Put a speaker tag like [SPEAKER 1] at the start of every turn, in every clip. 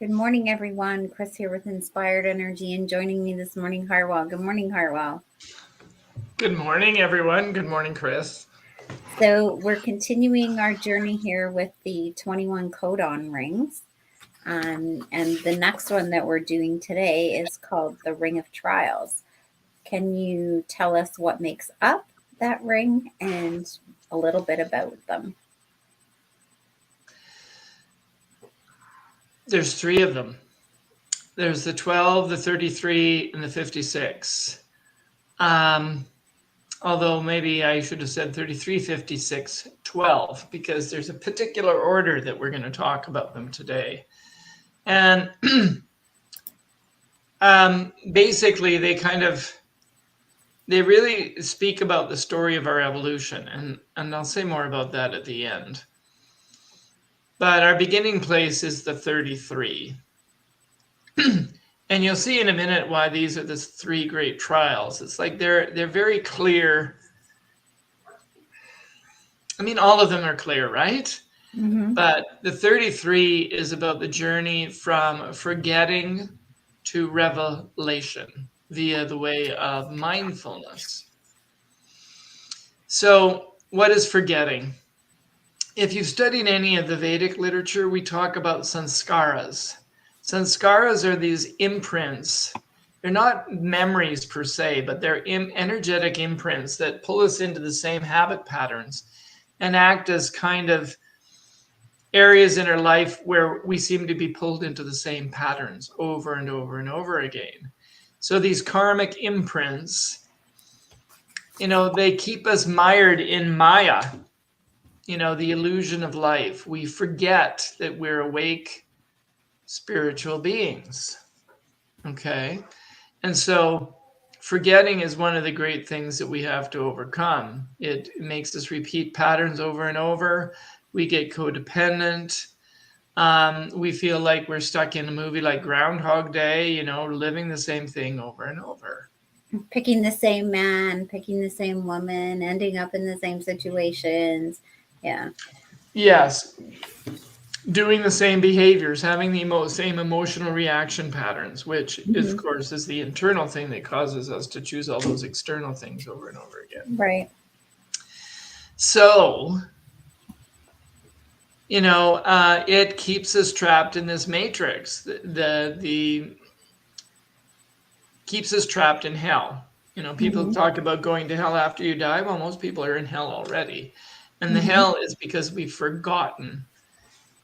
[SPEAKER 1] Good morning, everyone. Kris here with Inspired Energy, and joining me this morning, Hartwell. Good morning, Hartwell.
[SPEAKER 2] Good morning, everyone. Good morning, Kris.
[SPEAKER 1] So we're continuing our journey here with the 21 codon rings. And the next one that we're doing today is called the Ring of Trials. Can you tell us what makes up that ring and a little bit about them?
[SPEAKER 2] There's three of them. There's the 12, the 33, and the 56. Although maybe I should have said 33, 56, 12, because there's a particular order that we're going to talk about them today. And basically, they really speak about the story of our evolution. And I'll say more about that at the end. But our beginning place is the 33. And you'll see in a minute why these are the three great trials. It's like they're very clear. I mean, all of them are clear, right?
[SPEAKER 1] Mm-hmm.
[SPEAKER 2] But the 33 is about the journey from forgetting to revelation via the way of mindfulness. So, what is forgetting? If you've studied any of the Vedic literature, we talk about sanskaras. Sanskaras are these imprints. They're not memories per se, but they're energetic imprints that pull us into the same habit patterns and act as kind of areas in our life where we seem to be pulled into the same patterns over and over and over again. So these karmic imprints, they keep us mired in Maya, the illusion of life. We forget that we're awake spiritual beings. Okay. And so forgetting is one of the great things that we have to overcome. It makes us repeat patterns over and over. We get codependent. We feel like we're stuck in a movie like Groundhog Day, living the same thing over and over.
[SPEAKER 1] Picking the same man, picking the same woman, ending up in the same situations. Yeah.
[SPEAKER 2] Yes. Doing the same behaviors, having the same emotional reaction patterns, which, of course, is the internal thing that causes us to choose all those external things over and over again.
[SPEAKER 1] Right.
[SPEAKER 2] So, it keeps us trapped in this matrix. The keeps us trapped in hell. People talk about going to hell after you die. Well, most people are in hell already. And the hell is because we've forgotten.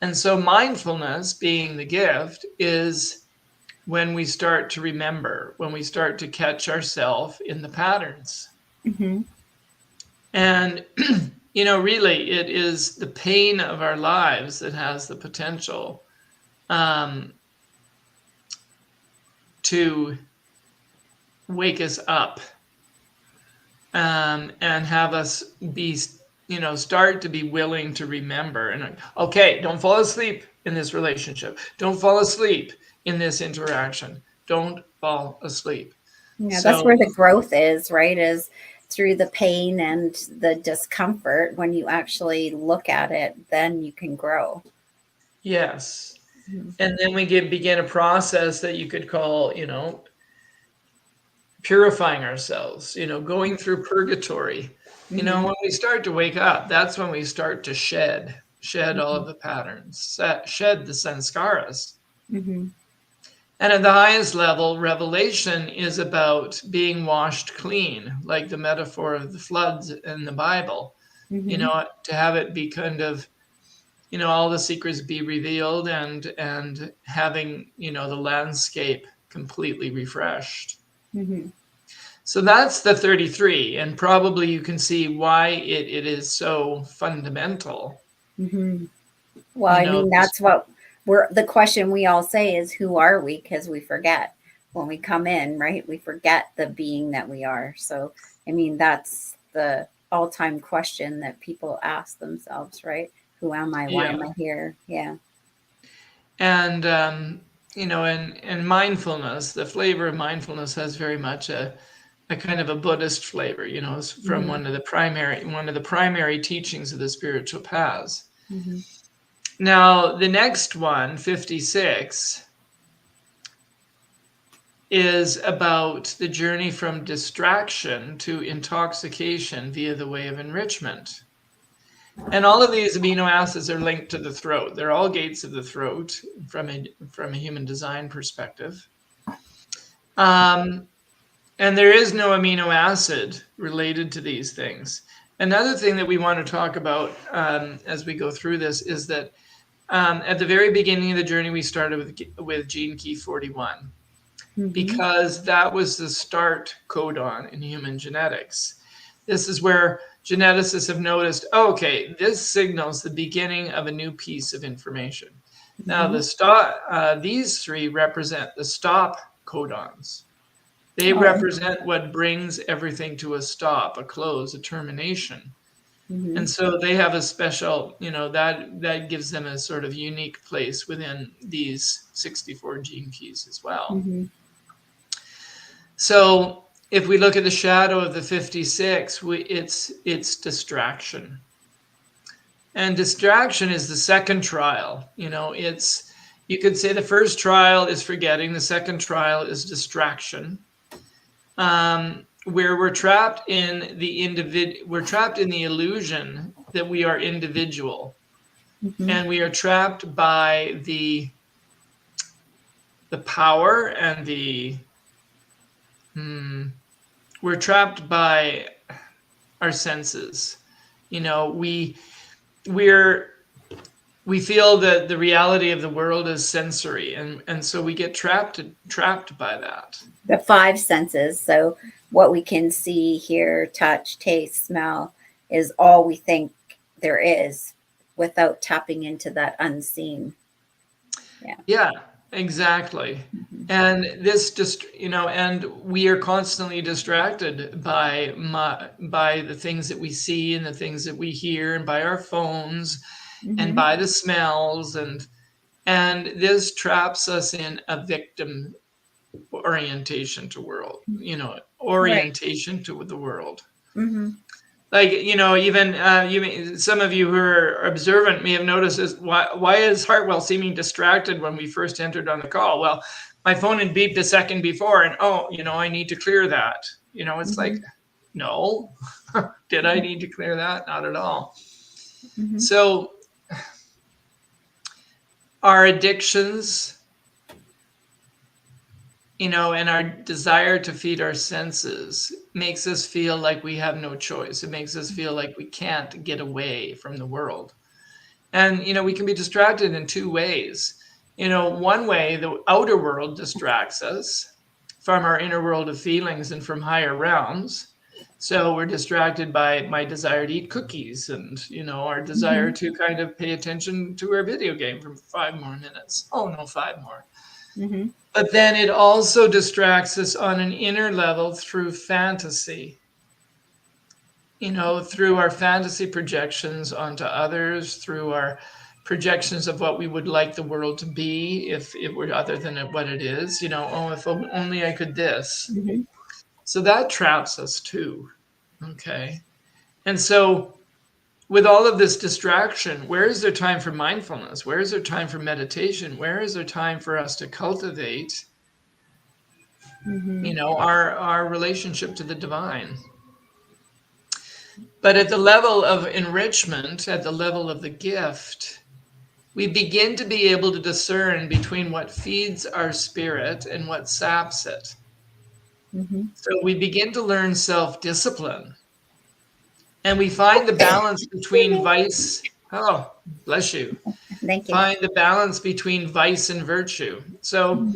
[SPEAKER 2] And so mindfulness, being the gift, is when we start to remember, when we start to catch ourselves in the patterns.
[SPEAKER 1] Mm-hmm.
[SPEAKER 2] And, really, it is the pain of our lives that has the potential to wake us up and have us be start to be willing to remember. And okay, don't fall asleep in this relationship. Don't fall asleep in this interaction. Don't fall asleep.
[SPEAKER 1] Yeah, that's where the growth is, right? Is through the pain and the discomfort. When you actually look at it, then you can grow.
[SPEAKER 2] Yes. And then we begin a process that you could call, purifying ourselves, going through purgatory. When we start to wake up, that's when we start to shed all of the patterns, shed the sanskaras.
[SPEAKER 1] Mm-hmm.
[SPEAKER 2] And at the highest level, revelation is about being washed clean, like the metaphor of the floods in the Bible, to have it be kind of, all the secrets be revealed and having, the landscape completely refreshed.
[SPEAKER 1] Mm-hmm.
[SPEAKER 2] So that's the 33, and probably you can see why it is so fundamental.
[SPEAKER 1] Mm-hmm. Well, that's what the question we all say is, who are we? Because we forget when we come in, right? We forget the being that we are. So, that's the all-time question that people ask themselves, right? Who am I? Why am I here? Yeah.
[SPEAKER 2] And, and mindfulness, the flavor of mindfulness has very much a kind of a Buddhist flavor, it's from one of the primary teachings of the spiritual paths.
[SPEAKER 1] Mm-hmm.
[SPEAKER 2] Now, the next one, 56, is about the journey from distraction to intoxication via the way of enrichment. And all of these amino acids are linked to the throat. They're all gates of the throat from a human design perspective. And there is no amino acid related to these things. Another thing that we want to talk about as we go through this is that at the very beginning of the journey, we started with gene key 41 because that was the start codon in human genetics. This is where geneticists have noticed, okay, this signals the beginning of a new piece of information. Now, these three represent the stop codons. They represent what brings everything to a stop, a close, a termination. And so they have a special, that gives them a sort of unique place within these 64 gene keys as well. So if we look at the shadow of the 56, it's distraction. And distraction is the second trial. You could say the first trial is forgetting, the second trial is distraction. Where we're trapped in the illusion that we are individual, and we are trapped by the power and we're trapped by our senses. We feel that the reality of the world is sensory, and so we get trapped by that.
[SPEAKER 1] The five senses. So what we can see, hear, touch, taste, smell is all we think there is without tapping into that unseen.
[SPEAKER 2] Yeah, exactly. And this just, and we are constantly distracted by the things that we see and the things that we hear, and by our phones and by the smells, and this traps us in a victim orientation to world, orientation to the world. Like, even some of you who are observant may have noticed is why is Hartwell seeming distracted when we first entered on the call? Well, my phone had beeped a second before, and I need to clear that. It's like, no, did I need to clear that? Not at all. So our addictions, and our desire to feed our senses makes us feel like we have no choice. It makes us feel like we can't get away from the world. And, we can be distracted in two ways. One way, the outer world distracts us from our inner world of feelings and from higher realms. So we're distracted by my desire to eat cookies and, our desire to kind of pay attention to our video game for 5 more minutes. Oh, no, 5 more. But then it also distracts us on an inner level through fantasy, through our fantasy projections onto others, through our projections of what we would like the world to be if it were other than what it is. If only I could this. So that traps us too. Okay. And so with all of this distraction, where is there time for mindfulness? Where is there time for meditation? Where is there time for us to cultivate, our relationship to the divine? But at the level of enrichment, at the level of the gift, we begin to be able to discern between what feeds our spirit and what saps it. So we begin to learn self-discipline. And we find the balance between vice. Oh, bless you.
[SPEAKER 1] Thank you.
[SPEAKER 2] Find the balance between vice and virtue. So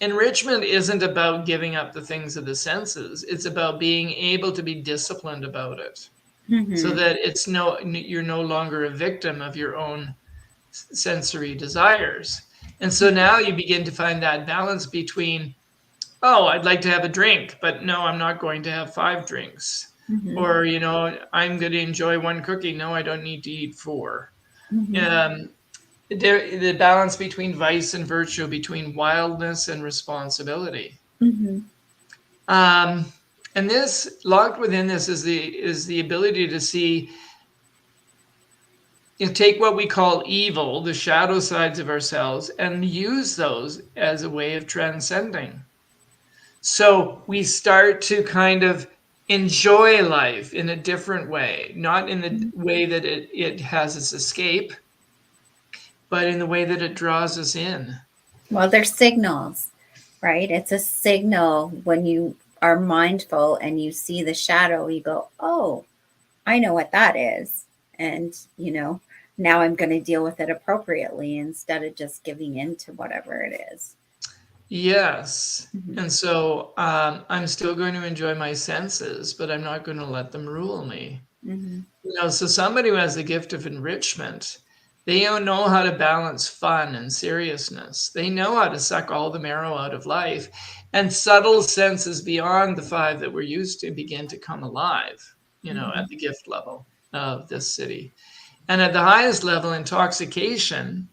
[SPEAKER 2] enrichment isn't about giving up the things of the senses. It's about being able to be disciplined about it, so that you're no longer a victim of your own sensory desires. And so now you begin to find that balance between, oh, I'd like to have a drink, but no, I'm not going to have 5 drinks. Or, I'm going to enjoy 1 cookie. No, I don't need to eat 4. The balance between vice and virtue, between wildness and responsibility. And this, locked within this, is the ability to see, take what we call evil, the shadow sides of ourselves, and use those as a way of transcending. So we start to kind of enjoy life in a different way, not in the way that it has its escape, but in the way that it draws us in.
[SPEAKER 1] Well, they're signals, right? It's a signal when you are mindful and you see the shadow, you go, oh, I know what that is. And, now I'm going to deal with it appropriately instead of just giving in to whatever it is.
[SPEAKER 2] Yes.
[SPEAKER 1] Mm-hmm.
[SPEAKER 2] And so I'm still going to enjoy my senses, but I'm not going to let them rule me.
[SPEAKER 1] Mm-hmm.
[SPEAKER 2] So somebody who has the gift of enrichment, they don't know how to balance fun and seriousness. They know how to suck all the marrow out of life, and subtle senses beyond the five that we're used to begin to come alive,
[SPEAKER 1] Mm-hmm.
[SPEAKER 2] at the gift level of this city. And at the highest level, intoxication,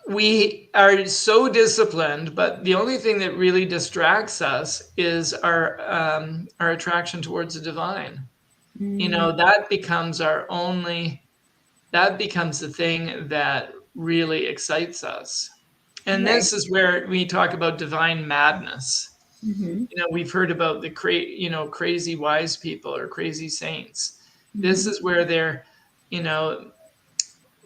[SPEAKER 2] we are so disciplined, but the only thing that really distracts us is our attraction towards the divine. That becomes that becomes the thing that really excites us. And
[SPEAKER 1] Right.
[SPEAKER 2] this is where we talk about divine madness.
[SPEAKER 1] Mm-hmm.
[SPEAKER 2] We've heard about the crazy wise people or crazy saints. This
[SPEAKER 1] Mm-hmm.
[SPEAKER 2] is where they're, you know,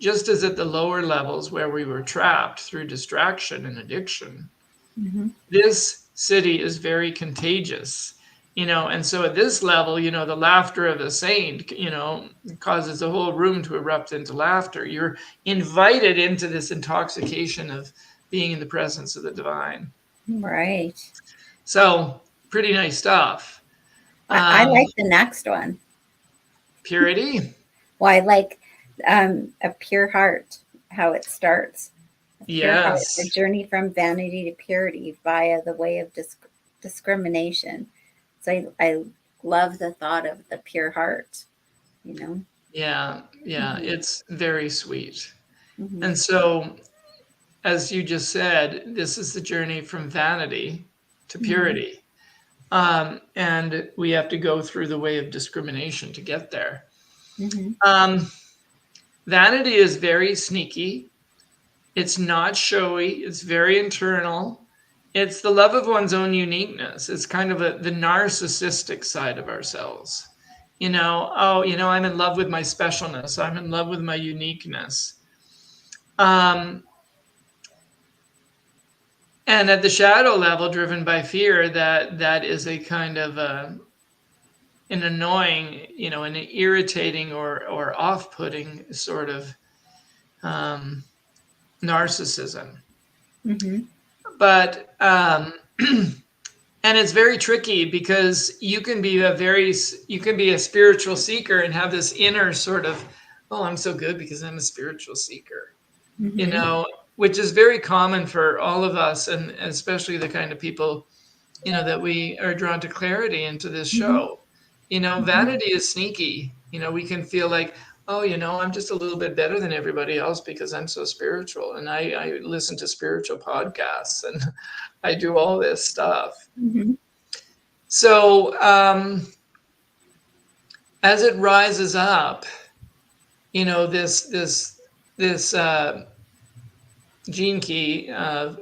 [SPEAKER 2] just as at the lower levels where we were trapped through distraction and addiction,
[SPEAKER 1] Mm-hmm.
[SPEAKER 2] this city is very contagious. And so at this level, the laughter of a saint, causes the whole room to erupt into laughter. You're invited into this intoxication of being in the presence of the divine.
[SPEAKER 1] Right.
[SPEAKER 2] So pretty nice stuff.
[SPEAKER 1] I like the next one.
[SPEAKER 2] Purity.
[SPEAKER 1] Well, I like a pure heart, how it starts. A pure heart, the
[SPEAKER 2] Yes.
[SPEAKER 1] journey from vanity to purity via the way of discrimination. So I love the thought of the pure heart, you know?
[SPEAKER 2] Yeah. Yeah.
[SPEAKER 1] Mm-hmm.
[SPEAKER 2] It's very sweet.
[SPEAKER 1] Mm-hmm.
[SPEAKER 2] And so, as you just said, this is the journey from vanity to
[SPEAKER 1] Mm-hmm.
[SPEAKER 2] purity. And we have to go through the way of discrimination to get there.
[SPEAKER 1] Mm-hmm.
[SPEAKER 2] Um, Vanity is very sneaky. It's not showy. It's very internal. It's the love of one's own uniqueness. It's kind of the narcissistic side of ourselves. I'm in love with my specialness. I'm in love with my uniqueness. Um, and at the shadow level, driven by fear, that is a kind of an annoying, an irritating or off-putting sort of narcissism.
[SPEAKER 1] Mm-hmm.
[SPEAKER 2] But and it's very tricky because you can be a spiritual seeker and have this inner sort of, oh, I'm so good because I'm a spiritual seeker, you
[SPEAKER 1] Mm-hmm.
[SPEAKER 2] know, which is very common for all of us, and especially the kind of people, that we are drawn to Clair-i-tea into this
[SPEAKER 1] Mm-hmm.
[SPEAKER 2] show. Vanity is sneaky. We can feel like, oh, I'm just a little bit better than everybody else because I'm so spiritual and I listen to spiritual podcasts and I do all this stuff.
[SPEAKER 1] Mm-hmm.
[SPEAKER 2] So as it rises up, this gene key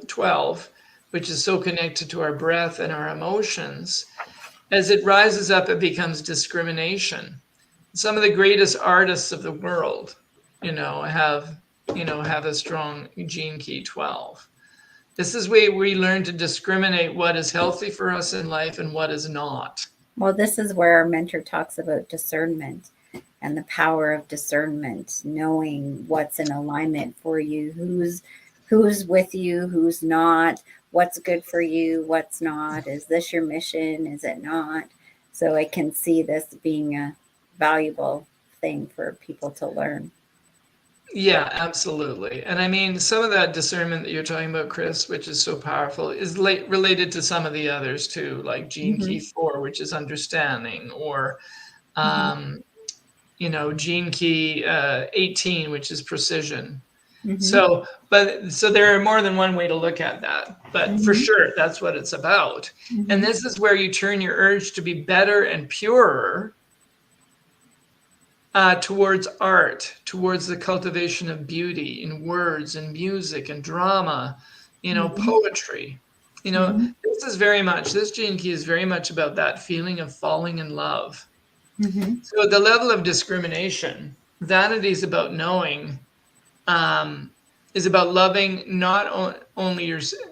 [SPEAKER 2] 12, which is so connected to our breath and our emotions, as it rises up, it becomes discrimination. Some of the greatest artists of the world, have a strong gene key 12. This is where we learn to discriminate what is healthy for us in life and what is not.
[SPEAKER 1] Well, this is where our mentor talks about discernment and the power of discernment, knowing what's in alignment for you, who's with you, who's not, what's good for you, what's not. Is this your mission? Is it not? So I can see this being a valuable thing for people to learn.
[SPEAKER 2] Yeah, absolutely. And I mean, some of that discernment that you're talking about, Kris, which is so powerful, is related to some of the others too, like Gene
[SPEAKER 1] Mm-hmm.
[SPEAKER 2] Key 4, which is understanding, or
[SPEAKER 1] Mm-hmm.
[SPEAKER 2] um, Gene Key 18, which is precision.
[SPEAKER 1] Mm-hmm.
[SPEAKER 2] So there are more than one way to look at that, but for
[SPEAKER 1] Mm-hmm.
[SPEAKER 2] sure, that's what it's about. And
[SPEAKER 1] Mm-hmm.
[SPEAKER 2] this is where you turn your urge to be better and purer towards art, towards the cultivation of beauty in words and music and drama,
[SPEAKER 1] Mm-hmm.
[SPEAKER 2] poetry. This is very much, this gene key is very much about that feeling of falling in love. So at the level of discrimination, vanity is about knowing, is about loving not only yourself.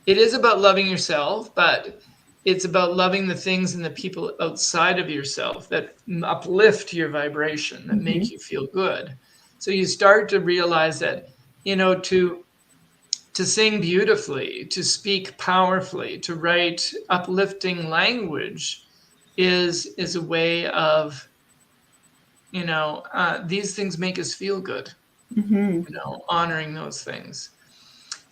[SPEAKER 2] It is about loving yourself, but it's about loving the things and the people outside of yourself that uplift your vibration, that make you feel good. So you start to realize that, to sing beautifully, to speak powerfully, to write uplifting language is a way of, these things make us feel good, honoring those things.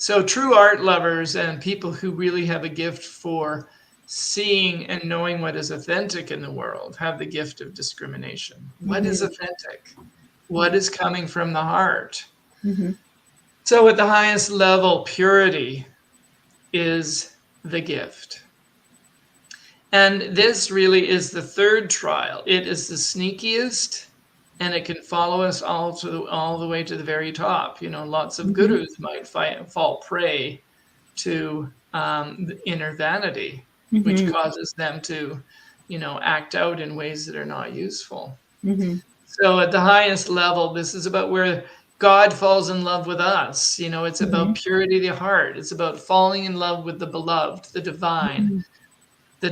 [SPEAKER 2] So true art lovers and people who really have a gift for seeing and knowing what is authentic in the world have the gift of discrimination. What is authentic? What is coming from the heart? So at the highest level, purity is the gift. And this really is the third trial. It is the sneakiest, and it can follow us all the way to the very top. Lots of gurus might fall prey to the inner vanity, which causes them to, act out in ways that are not useful. So at the highest level, this is about where God falls in love with us. It's about purity of the heart. It's about falling in love with the beloved, the divine, the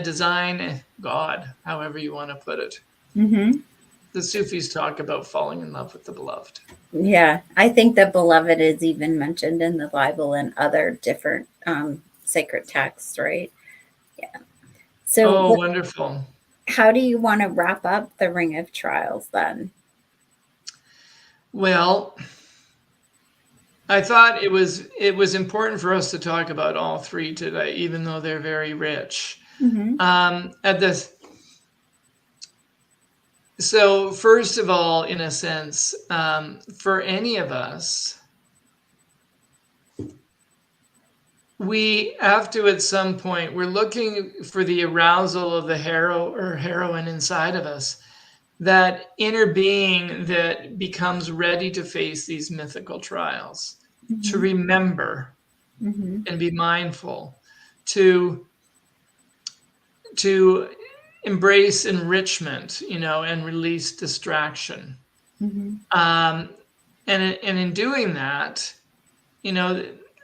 [SPEAKER 2] design, God, however you want to put it. The Sufis talk about falling in love with the beloved.
[SPEAKER 1] Yeah, I think the beloved is even mentioned in the Bible and other different sacred texts, right? Yeah. So,
[SPEAKER 2] wonderful.
[SPEAKER 1] How do you want to wrap up the Ring of Trials then?
[SPEAKER 2] Well, I thought it was important for us to talk about all three today, even though they're very rich. So first of all, in a sense, for any of us, we have to, at some point, we're looking for the arousal of the hero or heroine inside of us, that inner being that becomes ready to face these mythical trials, to remember and be mindful, to embrace enrichment, and release distraction. And in doing that,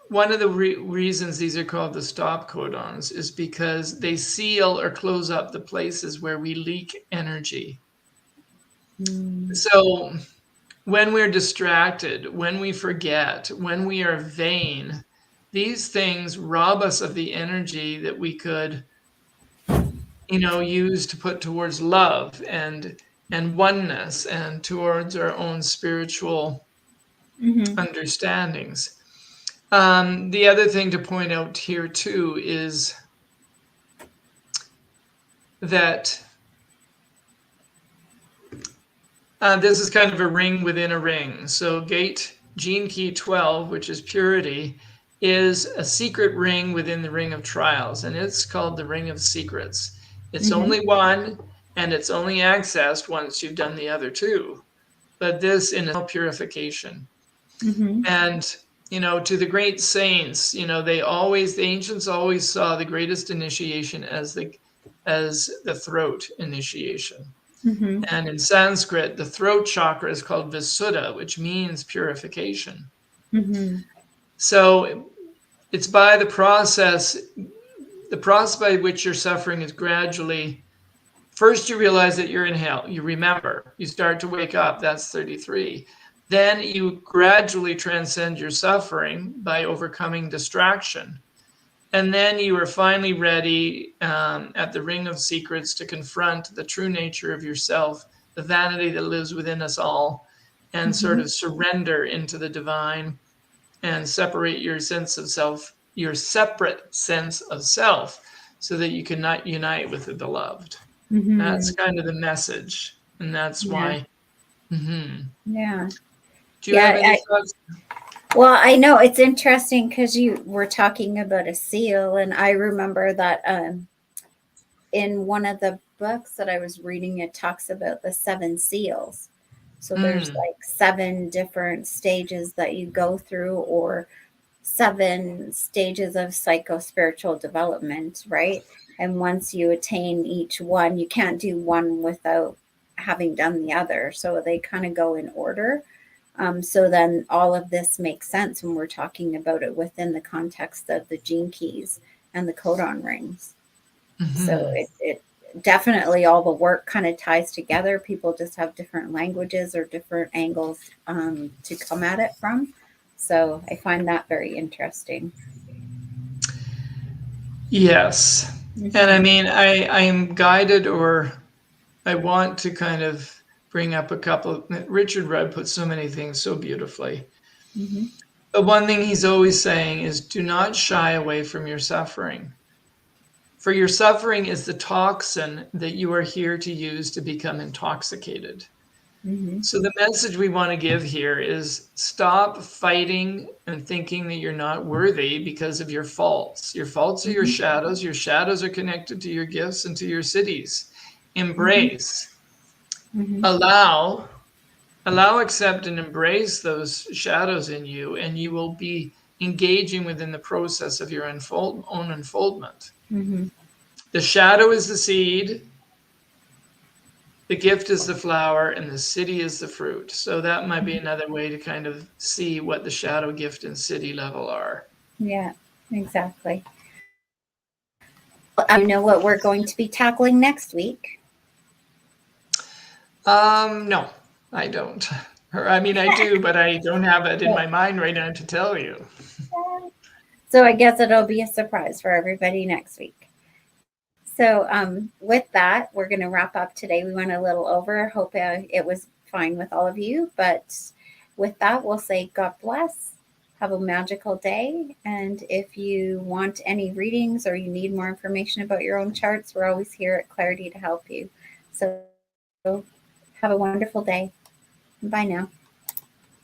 [SPEAKER 2] one of the reasons these are called the stop codons is because they seal or close up the places where we leak energy. So when we're distracted, when we forget, when we are vain, these things rob us of the energy that we could, use to put towards love and oneness and towards our own spiritual understandings. The other thing to point out here too is that this is kind of a ring within a ring. So gate gene key 12, which is purity, is a secret ring within the ring of trials, and it's called the ring of secrets. It's only one, and it's only accessed once you've done the other two. But this in a purification. And, to the great saints, the ancients always saw the greatest initiation as the throat initiation. And in Sanskrit, the throat chakra is called Visuddha, which means purification. So it's by the process by which you're suffering is gradually, first you realize that you're in hell. You remember, you start to wake up. That's 33. Then you gradually transcend your suffering by overcoming distraction. And then you are finally ready at the Ring of Secrets to confront the true nature of yourself, the vanity that lives within us all, and sort of surrender into the divine and separate your sense of self, your separate sense of self, so that you cannot unite with the beloved. That's kind of the message. And that's why.
[SPEAKER 1] Yeah.
[SPEAKER 2] Do you have any thoughts?
[SPEAKER 1] Well, I know it's interesting because you were talking about a seal, and I remember that in one of the books that I was reading, it talks about the 7 seals. So there's like 7 different stages that you go through, or 7 stages of psycho-spiritual development, right? And once you attain each one, you can't do one without having done the other. So they kind of go in order. So then all of this makes sense when we're talking about it within the context of the gene keys and the codon rings. So it definitely, all the work kind of ties together. People just have different languages or different angles to come at it from. So I find that very interesting.
[SPEAKER 2] Yes. And I mean, I am guided, or I want to kind of bring up a couple. Richard Rudd put so many things so beautifully. But one thing he's always saying is, do not shy away from your suffering. For your suffering is the toxin that you are here to use to become intoxicated. So the message we want to give here is, stop fighting and thinking that you're not worthy because of your faults. Your faults are your shadows. Your shadows are connected to your gifts and to your cities. Embrace, allow, accept, and embrace those shadows in you, and you will be engaging within the process of your own unfoldment. The shadow is the seed, the gift is the flower, and the city is the fruit. So that might be another way to kind of see what the shadow, gift, and city level are.
[SPEAKER 1] Yeah, exactly. I know what we're going to be tackling next week.
[SPEAKER 2] No, I don't. Or, I mean, I do, but I don't have it in my mind right now to tell you.
[SPEAKER 1] So I guess it'll be a surprise for everybody next week. So with that, we're going to wrap up today. We went a little over. Hope it was fine with all of you. But with that, we'll say God bless. Have a magical day. And if you want any readings or you need more information about your own charts, we're always here at Clair-i-tea to help you. So have a wonderful day. Bye now.